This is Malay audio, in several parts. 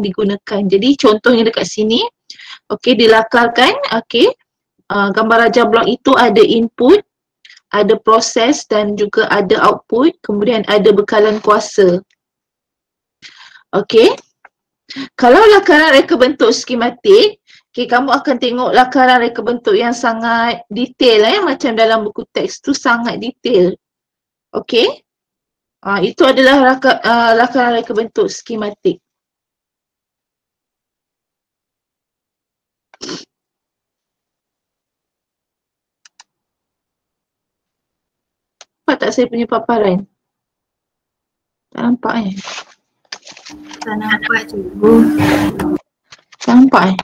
yang digunakan. Jadi contohnya dekat sini, okey, dilakarkan, okey. Gambar rajah blok itu ada input, ada proses dan juga ada output, kemudian ada bekalan kuasa. Okey. Kalau lakaran reka bentuk skematik, okay, kamu akan tengok lakaran reka bentuk yang sangat detail macam dalam buku teks tu sangat detail. Okey. Itu adalah lakaran reka bentuk skematik. Nampak tak saya punya paparan? Tak nampak Tak nampak cikgu. Tak nampak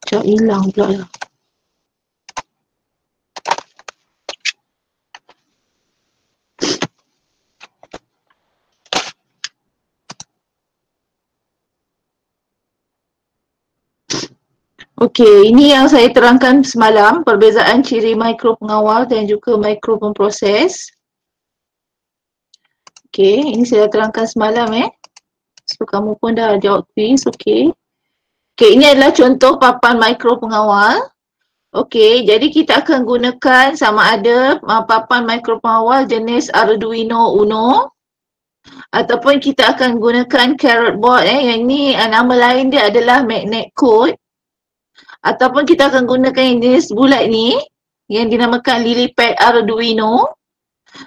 Sekejap hilang pula lah. Okey, ini yang saya terangkan semalam, perbezaan ciri mikro pengawal dan juga mikro pemproses. Okey, ini saya dah terangkan semalam So kamu pun dah jawab quiz, okey. Okey, ini adalah contoh papan mikro pengawal. Okey, jadi kita akan gunakan sama ada papan mikro pengawal jenis Arduino Uno ataupun kita akan gunakan carrot board yang ini nama lain dia adalah magnet code. Ataupun kita akan gunakan yang jenis bulat ni yang dinamakan LilyPad Arduino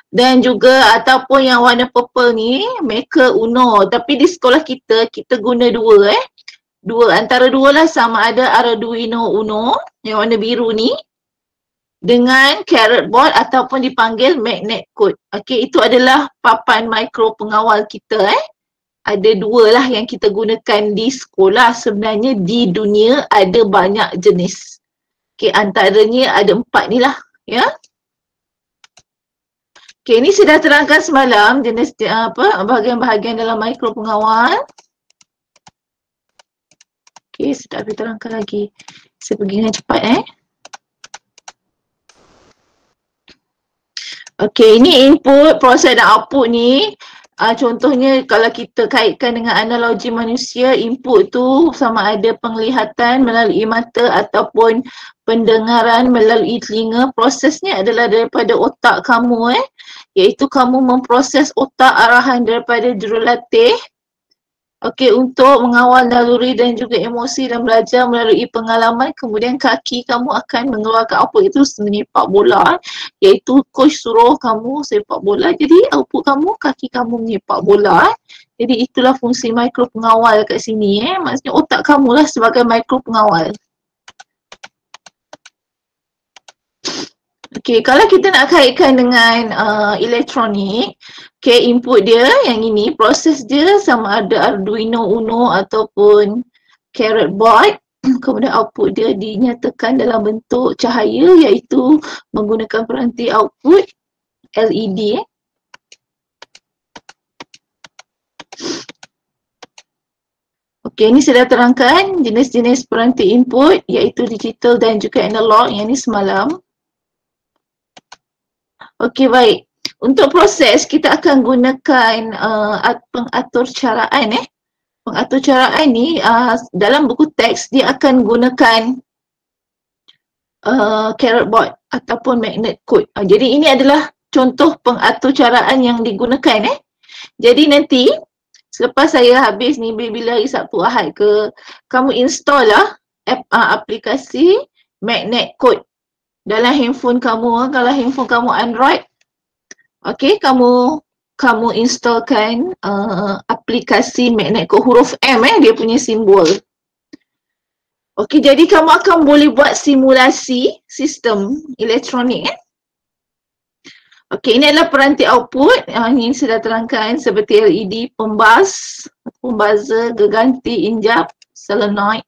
dan juga ataupun yang warna purple ni Maker Uno. Tapi di sekolah kita guna dua antara dua lah, sama ada Arduino Uno yang warna biru ni dengan carrot board ataupun dipanggil magnet code. Okey, itu adalah papan mikro pengawal kita Ada dua lah yang kita gunakan di sekolah. Sebenarnya di dunia ada banyak jenis. Okey, antaranya ada 4 ni lah, ya. Okey, ini saya dah terangkan semalam jenis bahagian-bahagian dalam mikro pengawal. Okey, saya tak boleh terangkan lagi. Saya pergi dengan cepat Okey, ini input, proses dan output ni. Contohnya kalau kita kaitkan dengan analogi manusia, input tu sama ada penglihatan melalui mata ataupun pendengaran melalui telinga. Prosesnya adalah daripada otak kamu iaitu kamu memproses otak arahan daripada jurulatih untuk mengawal naluri dan juga emosi dan belajar melalui pengalaman. Kemudian kaki kamu akan mengeluarkan output itu menyepak bola iaitu coach suruh kamu sepak bola, jadi output kamu kaki kamu menyepak bola Jadi itulah fungsi mikro pengawal kat sini maksudnya otak kamu lah sebagai mikro pengawal. Okey, kalau kita nak kaitkan dengan elektronik, input dia yang ini, proses dia sama ada Arduino Uno ataupun carrot board. Kemudian output dia dinyatakan dalam bentuk cahaya iaitu menggunakan peranti output LED. Okey, ini saya dah terangkan jenis-jenis peranti input iaitu digital dan juga analog yang ini semalam. Okey, baik. Untuk proses kita akan gunakan pengatur caraan Pengatur caraan ni dalam buku teks dia akan gunakan carrot board ataupun magnet code. Jadi ini adalah contoh pengatur caraan yang digunakan Jadi nanti selepas saya habis ni bila hari Sabtu Ahad ke, kamu install lah aplikasi magnet code dalam handphone kamu. Kalau handphone kamu Android, okey, kamu installkan aplikasi magnet code huruf M dia punya simbol. Okey, jadi kamu akan boleh buat simulasi sistem elektronik Okey, ini adalah peranti output. Ini sudah terangkan seperti LED, pembazar, geganti, injap, solenoid.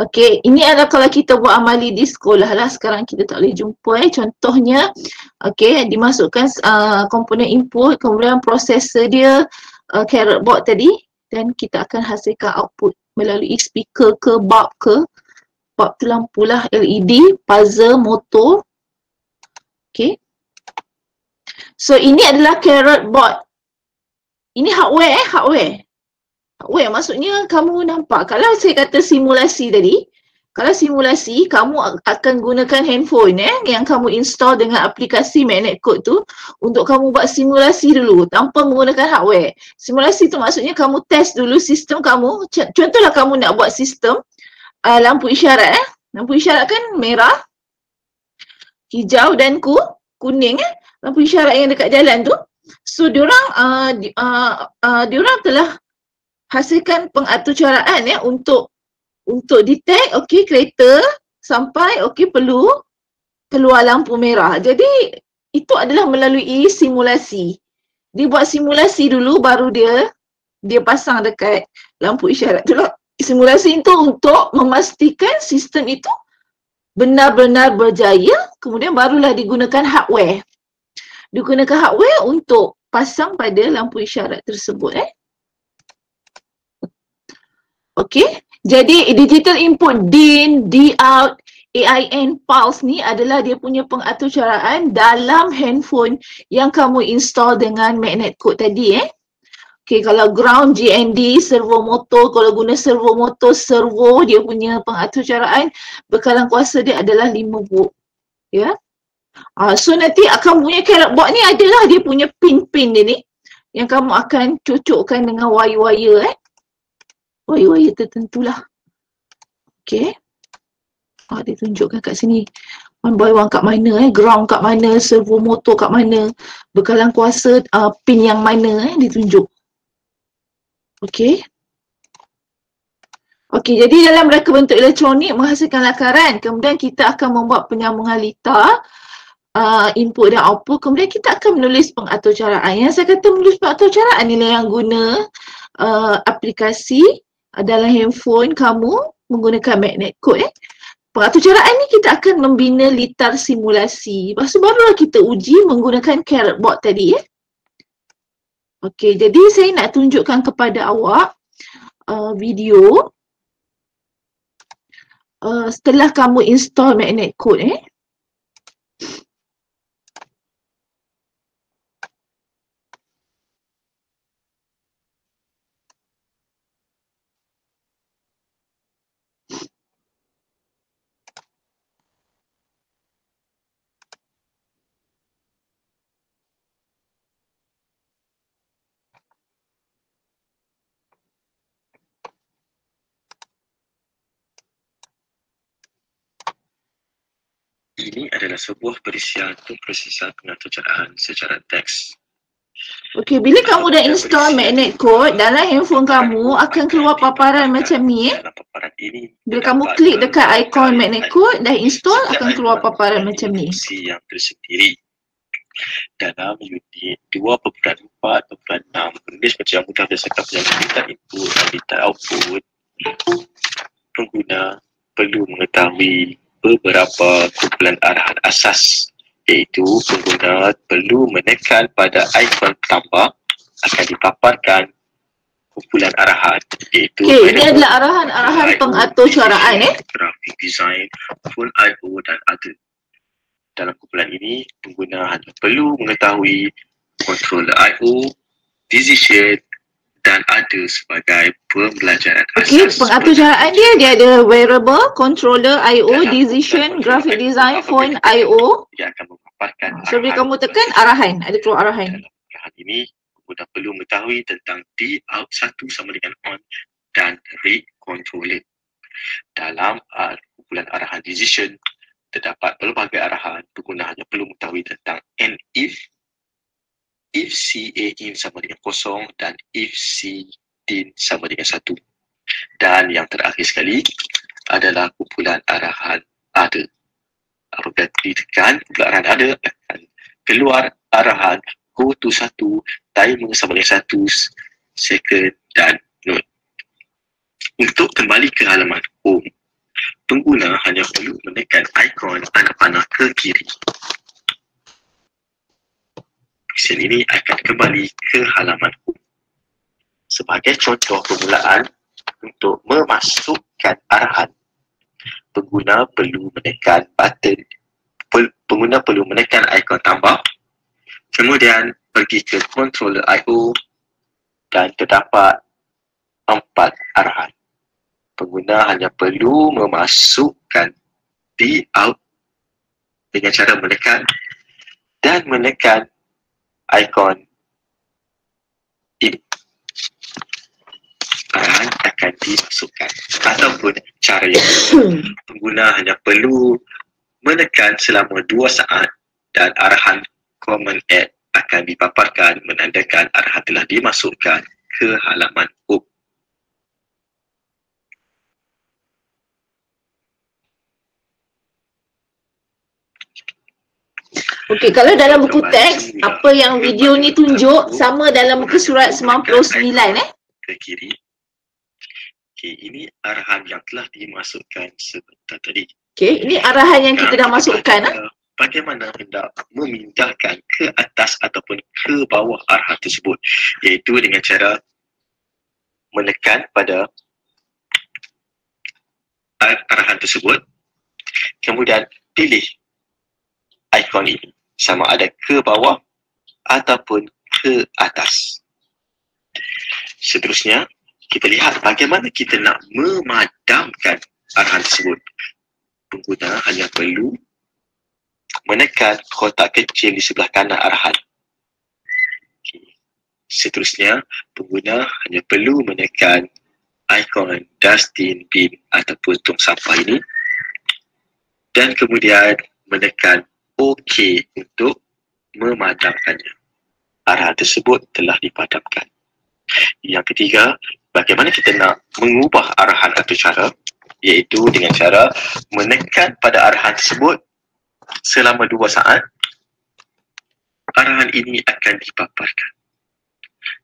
Okey, ini adalah kalau kita buat amali di sekolah lah. Sekarang kita tak boleh jumpa Contohnya, okey, dimasukkan komponen input, kemudian prosesor dia, carrot board tadi, dan kita akan hasilkan output melalui speaker ke bulb tu lampu lah, LED, puzzle, motor. Okey. So ini adalah carrot board. Ini hardware Hardware maksudnya kamu nampak, kalau saya kata simulasi tadi, kalau simulasi kamu akan gunakan handphone yang kamu install dengan aplikasi Magnet Code tu untuk kamu buat simulasi dulu tanpa menggunakan hardware. Simulasi tu maksudnya kamu test dulu sistem kamu. Contohlah kamu nak buat sistem lampu isyarat lampu isyarat kan merah, hijau dan kuning lampu isyarat yang dekat jalan tu. So diorang telah hasilkan pengaturcaraan untuk detect okey kereta sampai okey perlu keluar lampu merah. Jadi itu adalah melalui simulasi. Dia buat simulasi dulu baru dia pasang dekat lampu isyarat tu lah. Simulasi itu untuk memastikan sistem itu benar-benar berjaya, kemudian barulah digunakan hardware. Digunakan hardware untuk pasang pada lampu isyarat tersebut. Okey, jadi digital input DIN, D-out, AIN, Pulse ni adalah dia punya pengaturcaraan dalam handphone yang kamu install dengan Magnet Code tadi. Okey, kalau ground GND, servo motor, kalau guna servo motor, servo dia punya pengaturcaraan bekalan kuasa dia adalah 5 volt. Ya. So nanti akan punya carrot board ni adalah dia punya pin-pin dia ni yang kamu akan cocokkan dengan wire-wire wire-wire tertentulah. Okey. Dia tunjukkan kat sini. One by one kat mana ground kat mana, servo motor kat mana, bekalan kuasa pin yang mana ditunjuk. Okey. Okey, jadi dalam reka bentuk elektronik menghasilkan lakaran, kemudian kita akan membuat penyambungan litar input dan output, kemudian kita akan menulis pengaturcaraan. Yang saya kata menulis pengaturcaraan ni lah yang guna aplikasi dalam handphone kamu menggunakan Magnet Code. Pengaturcaraan ni kita akan membina litar simulasi. Lepas tu barulah kita uji menggunakan carrot board tadi. Okey, jadi saya nak tunjukkan kepada awak video setelah kamu install Magnet Code. Ini adalah sebuah perisian untuk perisian pengaturcaraan secara teks. Okey, bila kamu dah install Magnet Code dalam handphone kamu akan keluar paparan macam ni. Dalam paparan ini, Bila kamu klik dekat ikon Magnet Code dah install akan keluar paparan macam ni. Fungsi yang tersendiri. Dalam unit 2.4.6 menulis macam yang mudah berdasarkan penyampaian litar input dan litar output, pengguna perlu mengetahui beberapa kumpulan arahan asas, iaitu pengguna perlu menekan pada ikon tambah akan dipaparkan kumpulan arahan, iaitu ini adalah arahan-arahan pengaturcaraan grafik design, full I/O dan other. Dalam kumpulan ini, pengguna hanya perlu mengetahui controller I/O, decision dan ada sebagai pembelajaran asas. Okey, pengaturcaraan dia ada variable, controller, I/O, decision, graphic design, phone, I/O. Dia akan memaparkan So bila kamu tekan arahan, ada keluar arahan. Dalam arahan ini, pengguna perlu mengetahui tentang D-out 1 sama dengan on dan read controller. Dalam kumpulan arahan decision, terdapat pelbagai arahan. Pengguna hanya perlu mengetahui tentang and if CA in sama dengan kosong dan if C din sama dengan 1. Dan yang terakhir sekali adalah kumpulan arahan other. Apabila ditekan kumpulan arahan other akan keluar arahan go to 1, timer sama dengan 1 second dan note. Untuk kembali ke halaman home, pengguna hanya perlu menekan ikon tanda panah ke kiri. Sel ini akan kembali ke halaman home. Sebagai contoh permulaan untuk memasukkan arahan, pengguna perlu menekan ikon tambah, kemudian pergi ke controller I/O dan terdapat 4 arahan. Pengguna hanya perlu memasukkan di out dengan cara menekan dan menekan ikon ini. Arahan akan dimasukkan. Ataupun cara yang kedua, pengguna hanya perlu menekan selama 2 saat dan arahan command add akan dipaparkan menandakan arahan telah dimasukkan ke halaman hub. Okey, kalau dalam buku teks, apa yang video ni tunjuk sama dalam muka surat 99 ke kiri. Okey, ini arahan yang telah dimasukkan sebentar tadi. Okey, ini arahan yang kita dah masukkan. Bagaimana hendak memindahkan ke atas ataupun ke bawah arahan tersebut, iaitu dengan cara menekan pada arahan tersebut, kemudian pilih ikon ini, sama ada ke bawah ataupun ke atas. Seterusnya, kita lihat bagaimana kita nak memadamkan arahan tersebut. Pengguna hanya perlu menekan kotak kecil di sebelah kanan arahan. Seterusnya, pengguna hanya perlu menekan ikon dustbin bin ataupun tong sampah ini dan kemudian menekan OK untuk memadamkannya. Arahan tersebut telah dipadamkan. Yang ketiga, bagaimana kita nak mengubah arahan atau cara, iaitu dengan cara menekan pada arahan tersebut selama 2 saat. Arahan ini akan dipaparkan.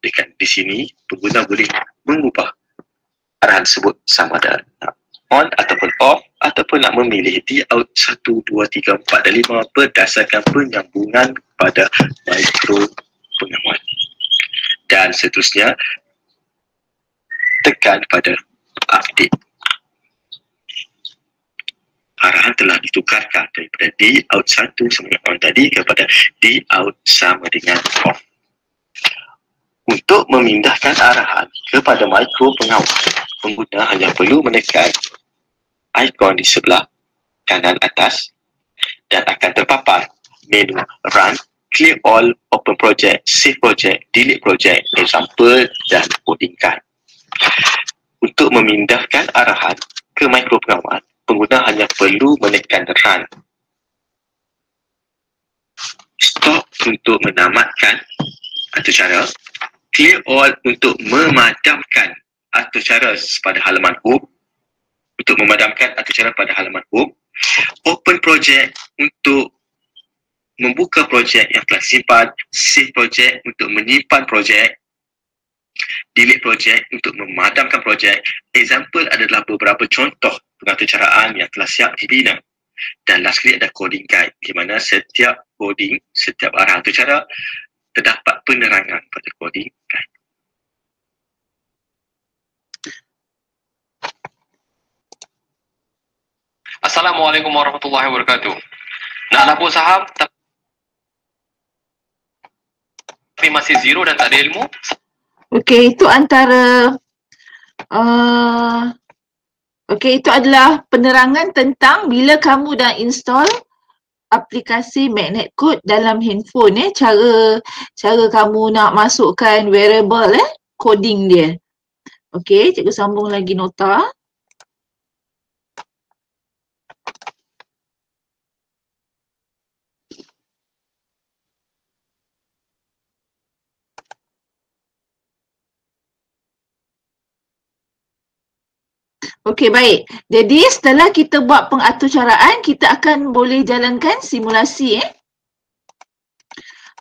Dekat di sini, pengguna boleh mengubah arahan tersebut sama ada nak on ataupun off, ataupun nak memilih di out 1, 2, 3, 4 dan 5 berdasarkan penyambungan pada mikro pengawal. Dan seterusnya, tekan pada update. Arahan telah ditukarkan daripada di out 1 sama dengan on tadi kepada di out sama dengan off. Untuk memindahkan arahan kepada mikro pengawal, pengguna hanya perlu menekan ikon di sebelah kanan atas dan akan terpapar menu Run, Clear All, Open Project, Save Project, Delete Project, Example dan Coding Card. Untuk memindahkan arahan ke mikro pengawal, pengguna hanya perlu menekan Run, Stop untuk menamatkan atau cara, Clear All untuk memadamkan atau cara pada halaman hub, untuk memadamkan atau cara pada halaman hub, Open Project untuk membuka projek yang telah simpan, Save Project untuk menyimpan projek, Delete Project untuk memadamkan projek. Example adalah beberapa contoh pengaturcaraan yang telah siap dibina. Dan last kali ada Coding Guide, di mana setiap coding, setiap arahan atau cara terdapat penerangan pada Coding Guide. Assalamualaikum warahmatullahi wabarakatuh. Nak nabur saham tapi masih zero dan tak ada ilmu? Okey, itu antara okey, itu adalah penerangan tentang bila kamu dah install aplikasi Magnet Code dalam handphone cara kamu nak masukkan variable coding dia. Okey, cikgu sambung lagi nota. Okey, baik. Jadi setelah kita buat pengaturcaraan, kita akan boleh jalankan simulasi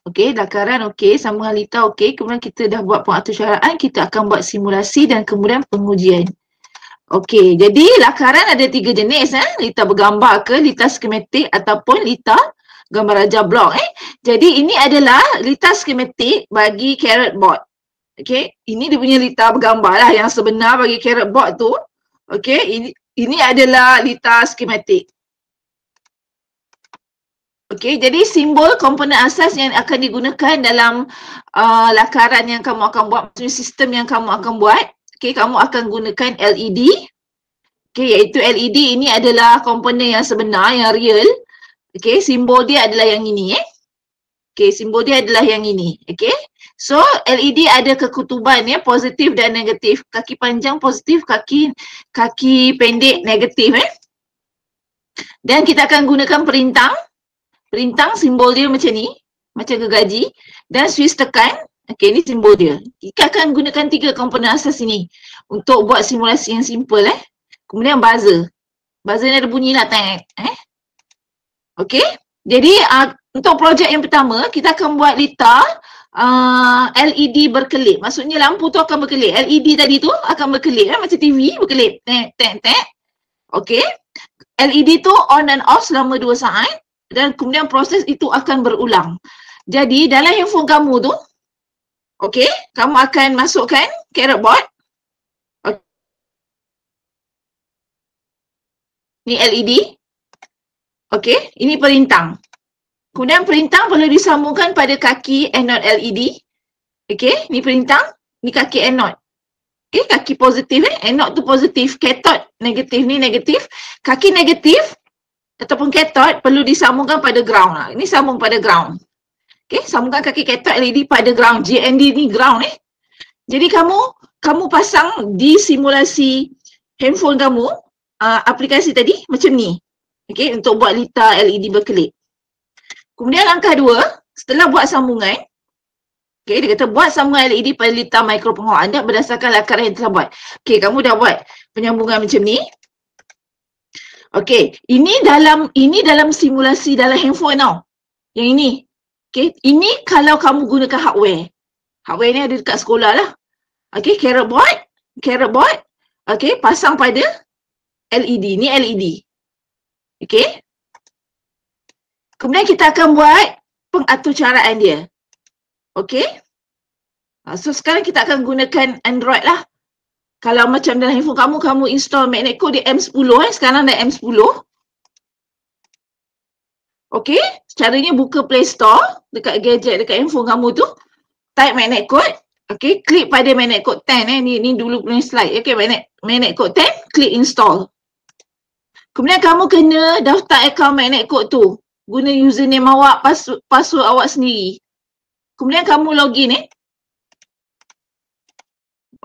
Okey, lakaran okey, sambung Halita okey. Kemudian kita dah buat pengaturcaraan, kita akan buat simulasi dan kemudian pengujian. Okey, jadi lakaran ada 3 jenis lita bergambar ke, lita skematik ataupun lita gambar raja blok Jadi ini adalah lita skematik bagi carrot board. Okey, ini dia punya lita bergambar lah yang sebenar bagi carrot board tu. Okey, ini adalah lita skematik. Okey, jadi simbol komponen asas yang akan digunakan dalam lakaran yang kamu akan buat, maksudnya sistem yang kamu akan buat okey, kamu akan gunakan LED. Okey, iaitu LED ini adalah komponen yang sebenar, yang real. Okey, simbol dia adalah yang ini Okey, simbol dia adalah yang ini. Okey. So, LED ada kekutuban positif dan negatif. Kaki panjang positif, kaki pendek negatif Dan kita akan gunakan perintang. Perintang simbol dia macam ni, macam gergaji, dan switch tekan. Okey, ni simbol dia. Kita akan gunakan 3 komponen asas ini untuk buat simulasi yang simple Kemudian buzzer. Buzzer ni ada bunyi lah Okey. Jadi untuk projek yang pertama, kita akan buat litar LED berkelip. Maksudnya lampu tu akan berkelip. LED tadi tu akan berkelip macam TV berkelip. Tek. Okey. LED tu on and off selama 2 saat dan kemudian proses itu akan berulang. Jadi dalam handphone kamu tu, okey, kamu akan masukkan carrot board. Ni LED. Okey, ini perintang. Kemudian perintang perlu disambungkan pada kaki anode LED. Okey, ni perintang, ni kaki anode. Okey, kaki positif anode tu positif, cathode negatif, ni negatif. Kaki negatif ataupun cathode perlu disambungkan pada ground Ini sambung pada ground. Okey, sambungkan kaki cathode LED pada ground. GND ni ground Jadi kamu pasang di simulasi handphone kamu aplikasi tadi macam ni. Okey, untuk buat litar LED berkelip. Kemudian langkah 2, setelah buat sambungan, okey, dia kata buat sambungan LED pada litar mikro penguat anda berdasarkan lakaran yang telah buat. Okey, kamu dah buat penyambungan macam ni. Okey, ini dalam simulasi dalam handphone tau. Yang ini. Okey, ini kalau kamu gunakan hardware. Hardware ni ada dekat sekolah lah. Okey, carrot board. Okey, pasang pada LED. Ni LED. Okey. Kemudian kita akan buat pengaturcaraan dia. Okey. So sekarang kita akan gunakan Android lah. Kalau macam dalam handphone kamu install magnet code di M10 sekarang dah M10. Okey, caranya buka Play Store dekat gadget dekat handphone kamu tu. Type magnet code. Okey, klik pada magnet code 10 ni dulu punya slide. Okey, magnet code 10, klik install. Kemudian kamu kena daftar akaun magnet code tu. Guna username awak, password awak sendiri. Kemudian kamu login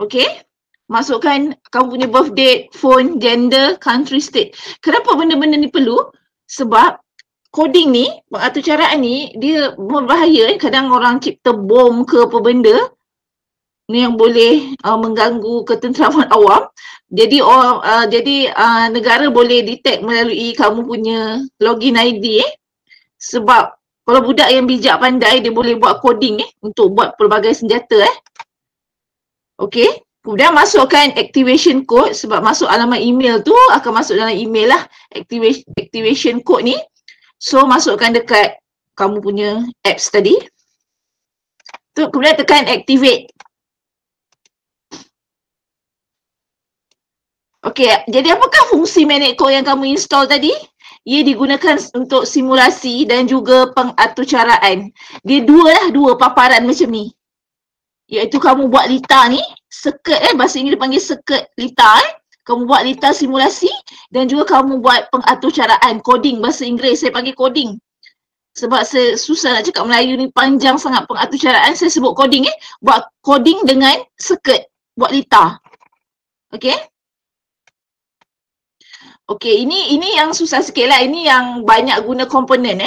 Okey. Masukkan kamu punya birth date, phone, gender, country, state. Kenapa benda-benda ni perlu? Sebab coding ni, pengaturcaraan ni, dia berbahaya. Kadang orang cipta bom ke apa benda ni yang boleh mengganggu ketenteraman awam. Jadi negara boleh detect melalui kamu punya login ID Sebab kalau budak yang bijak pandai dia boleh buat coding untuk buat pelbagai senjata Okey. Kemudian masukkan activation code sebab masuk alamat email tu akan masuk dalam email lah activation code ni. So masukkan dekat kamu punya apps tadi. Tu kemudian tekan activate. Okey, jadi apakah fungsi magnet code yang kamu install tadi? Ia digunakan untuk simulasi dan juga pengaturcaraan. Dia dua paparan macam ni. Iaitu kamu buat litar ni, circuit bahasa Inggeris dipanggil circuit litar Kamu buat litar simulasi dan juga kamu buat pengaturcaraan, coding bahasa Inggeris saya panggil coding. Sebab saya susah nak cakap Melayu ni panjang sangat pengaturcaraan, saya sebut coding buat coding dengan circuit, buat litar. Okey? Okey, ini yang susah sikit lah. Ini yang banyak guna komponen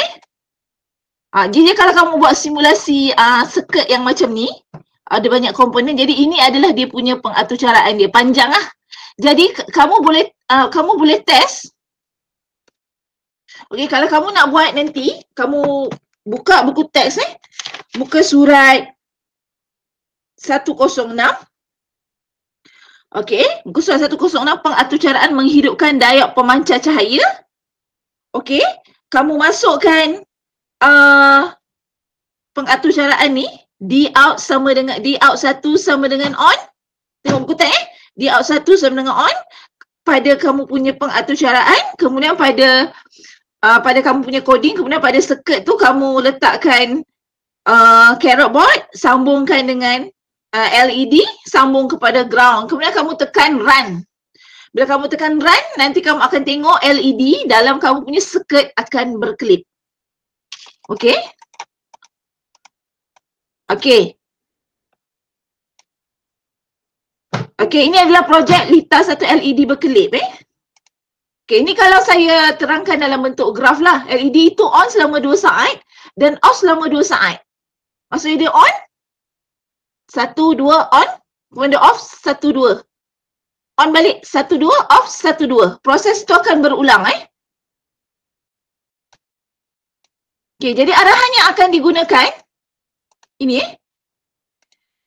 jadi kalau kamu buat simulasi circuit yang macam ni, ada banyak komponen. Jadi ini adalah dia punya pengaturcaraan dia. Panjang lah. Jadi kamu boleh test. Okey, kalau kamu nak buat nanti, kamu buka buku teks buka surat 106. Okey, buku surat 106 pengaturcaraan menghidupkan diod pemancar cahaya. Okey, kamu masukkan pengaturcaraan ni Dout sama dengan Dout 1 sama dengan on. Tengok buku teks Dout 1 sama dengan on pada kamu punya pengaturcaraan, kemudian pada kamu punya coding, kemudian pada circuit tu kamu letakkan carrot board, sambungkan dengan LED sambung kepada ground. Kemudian kamu tekan run. Bila kamu tekan run, nanti kamu akan tengok LED dalam kamu punya circuit akan berkelip. Okey? Okey. Okey, ini adalah projek litar satu LED berkelip Okey, ini kalau saya terangkan dalam bentuk graf lah. LED itu on selama 2 saat dan off selama 2 saat. Maksudnya dia on, 1, 2, on, kemudian dia off, 1, 2. On balik, 1, 2, off, 1, 2. Proses itu akan berulang Okey, jadi arahan yang akan digunakan ini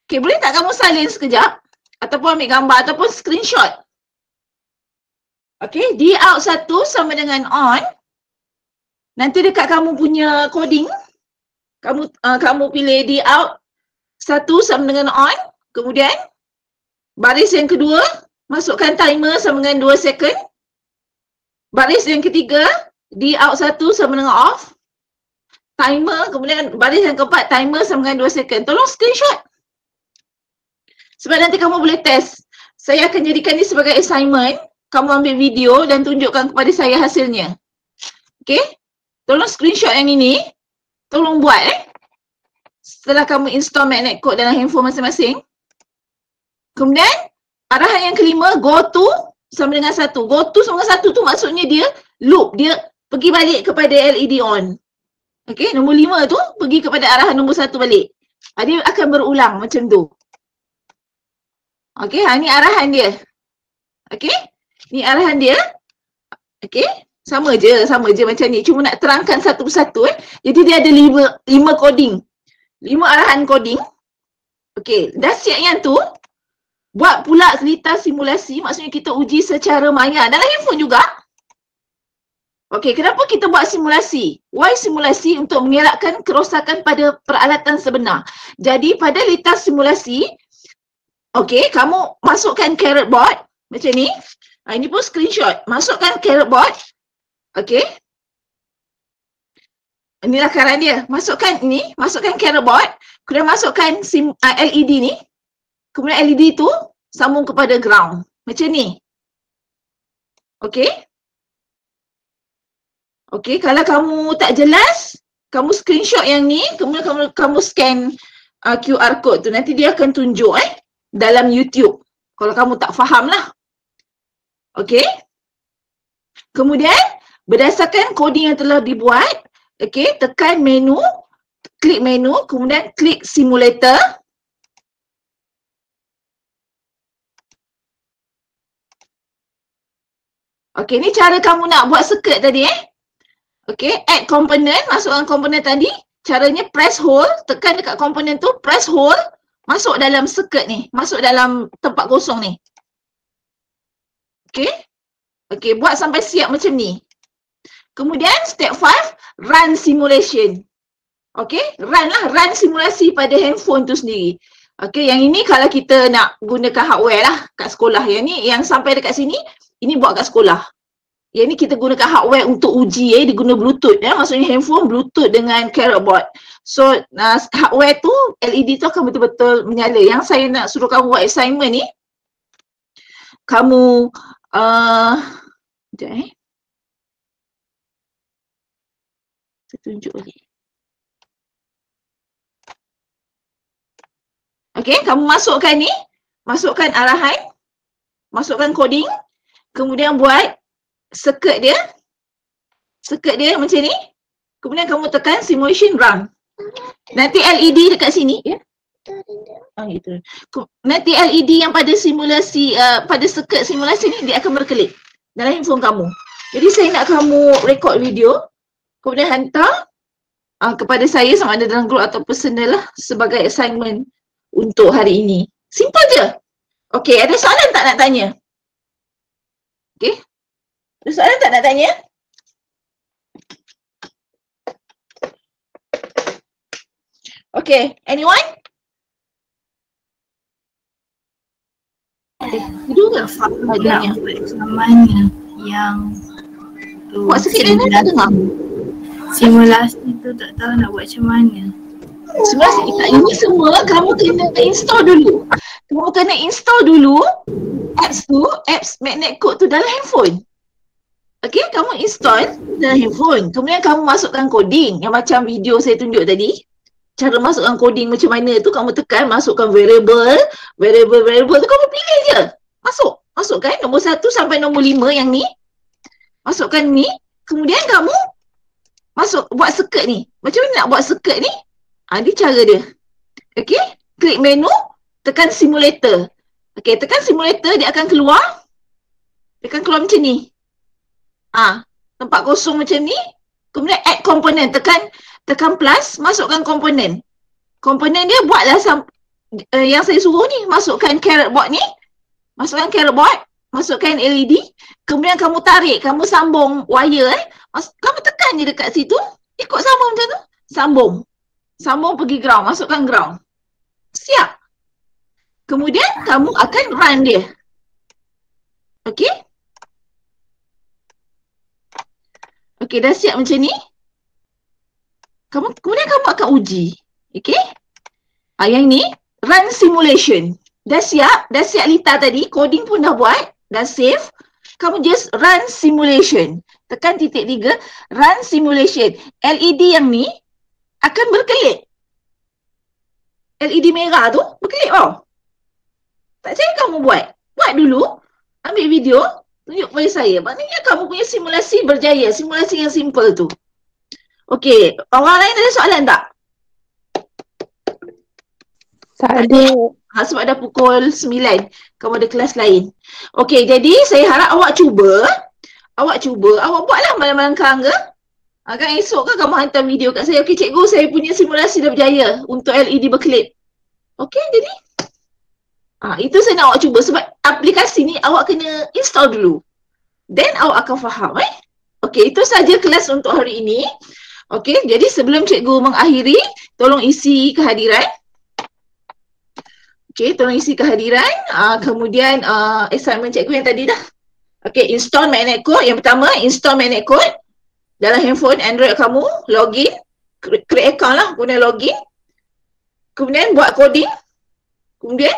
Okey, boleh tak kamu salin sekejap? Ataupun ambil gambar ataupun screenshot. Okey, D out 1 sama dengan on. Nanti dekat kamu punya coding, kamu pilih D out 1 sama dengan on. Kemudian baris yang kedua, masukkan timer sama dengan 2 second. Baris yang ketiga, D out 1 sama dengan off. Timer, kemudian baris yang keempat, timer sama dengan 2 second. Tolong screenshot. Sebab nanti kamu boleh test. Saya akan jadikan ini sebagai assignment. Kamu ambil video dan tunjukkan kepada saya hasilnya. Okey? Tolong screenshot yang ini. Tolong buat setelah kamu install magnet code dalam handphone masing-masing. Kemudian arahan yang kelima, go to sama dengan 1. Go to sama dengan 1 tu maksudnya dia loop. Dia pergi balik kepada LED on. Okey, nombor 5 tu pergi kepada arahan nombor 1 balik. Dia akan berulang macam tu. Okey, ini arahan dia. Okey, ni arahan dia. Okey, sama je macam ni. Cuma nak terangkan satu persatu Jadi dia ada 5 coding. 5 arahan coding. Okey, dah siap yang tu. Buat pula litar simulasi, maksudnya kita uji secara maya. Dalam handphone juga. Okey, kenapa kita buat simulasi? Why simulasi? Untuk mengelakkan kerosakan pada peralatan sebenar. Jadi pada litar simulasi, okey, kamu masukkan carrot board macam ni. Ini pun screenshot. Masukkan carrot board. Okey. Inilah karan dia. Masukkan ini, masukkan carrot board. Kemudian masukkan LED ni. Kemudian LED tu sambung kepada ground. Macam ni. Okey. Okey, kalau kamu tak jelas, kamu screenshot yang ni, kemudian kamu scan QR code tu. Nanti dia akan tunjuk dalam YouTube. Kalau kamu tak faham lah. Okey. Kemudian berdasarkan coding yang telah dibuat, okey, tekan menu, klik menu, kemudian klik simulator. Okey, ni cara kamu nak buat circuit tadi Okey, add component, masukkan komponen tadi. Caranya press hold, tekan dekat komponen tu, press hold, masuk dalam circuit ni, masuk dalam tempat kosong ni. Okey. Okey, buat sampai siap macam ni. Kemudian step 5, run simulation. Okey, run simulasi pada handphone tu sendiri. Okey, yang ini kalau kita nak gunakan hardware lah kat sekolah. Yang ni, yang sampai dekat sini, ini buat kat sekolah. Yang ni kita gunakan hardware untuk uji diguna Bluetooth maksudnya handphone Bluetooth dengan carrot board. So hardware tu, LED tu akan betul-betul menyala. Yang saya nak suruh kamu buat assignment ni, kamu sekejap saya tunjuk balik. Okey, kamu masukkan ni, masukkan arahan, masukkan coding, kemudian buat circuit dia macam ni. Kemudian kamu tekan simulation run. Nanti LED dekat sini gitu. Nanti LED yang pada simulasi pada circuit simulasi ni dia akan berkelip dalam handphone kamu. Jadi saya nak kamu record video, kemudian hantar kepada saya sama ada dalam group atau personal lah sebagai assignment untuk hari ini. Simple je. Okey, ada soalan tak nak tanya? Okey. Ada soalan tak nak tanya? Okay, anyone? Tidur ke? Nak buat macam mana yang tu buat sikit dia tak dengar. Simulasi tu tak tahu nak buat macam mana. Simulasi. Ini semua kamu kena install dulu. Kamu kena install dulu apps magnet code tu dalam handphone. Okay, kamu install dalam handphone. Kemudian kamu masukkan coding yang macam video saya tunjuk tadi. Cara masukkan coding macam mana tu kamu tekan, masukkan variable tu kamu pilih je. Masukkan nombor 1 sampai nombor 5 yang ni. Masukkan ni. Kemudian kamu buat circuit ni. Macam mana nak buat circuit ni? Ni cara dia. Okay, klik menu, tekan simulator. Okay, tekan simulator, dia akan keluar. Dia akan keluar macam ni. Tempat kosong macam ni. Kemudian add component, tekan plus, masukkan komponen. Komponen dia buatlah yang saya suruh ni, masukkan carrot board ni. Masukkan carrot board, masukkan LED. Kemudian kamu tarik, kamu sambung wire kamu tekan je dekat situ, ikut sambung macam tu. Sambung pergi ground, masukkan ground. Siap. Kemudian kamu akan run dia. Okay? Okay, dah siap macam ni. Kemudian kamu akan uji. Okay? Yang ni, run simulation. Dah siap Lita tadi, coding pun dah buat, dah save. Kamu just run simulation. Tekan titik 3, run simulation. LED yang ni akan berkelip. LED merah tu berkelip tau. Tak saya kamu buat dulu, ambil video, tunjuk kepada saya. Maknanya kamu punya simulasi berjaya, simulasi yang simple tu. Okey, orang lain ada soalan tak? Tak ada. Sebab dah pukul 9, kamu ada kelas lain. Okey, jadi saya harap awak cuba, awak buatlah malam-malam sekarang ke? Kan esok ke kamu hantar video kat saya, okey cikgu, saya punya simulasi dah berjaya untuk LED berkelip. Okey, jadi itu saya nak awak cuba sebab aplikasi ni awak kena install dulu. Then awak akan faham Okey, itu saja kelas untuk hari ini. Okey, jadi sebelum cikgu mengakhiri, tolong isi kehadiran. Okey, tolong isi kehadiran. Kemudian assignment cikgu yang tadi dah. Okey, install magnet code. Yang pertama, install magnet code dalam handphone Android kamu, login, create account lah, kemudian login. Kemudian buat coding. Kemudian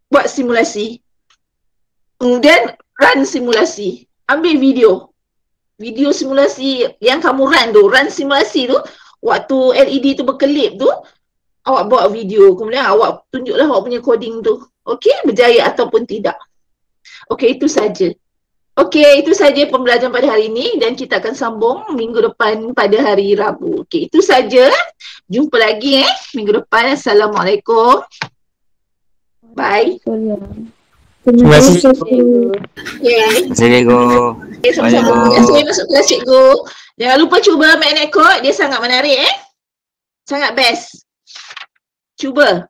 buat simulasi. Kemudian run simulasi. Ambil video. Video simulasi yang kamu run simulasi tu, waktu LED tu berkelip tu, awak buat video. Kemudian awak tunjuklah awak punya coding tu. Okey, berjaya ataupun tidak. Okey, itu saja. Okey, itu saja pembelajaran pada hari ini dan kita akan sambung minggu depan pada hari Rabu. Okey, itu saja. Jumpa lagi minggu depan. Assalamualaikum. Bye. Terima kasih. Okay. Assalamualaikum. Sama-sama. Terima kasih masuk kelas cikgu. Jangan lupa cuba magnet code. Dia sangat menarik Sangat best. Cuba.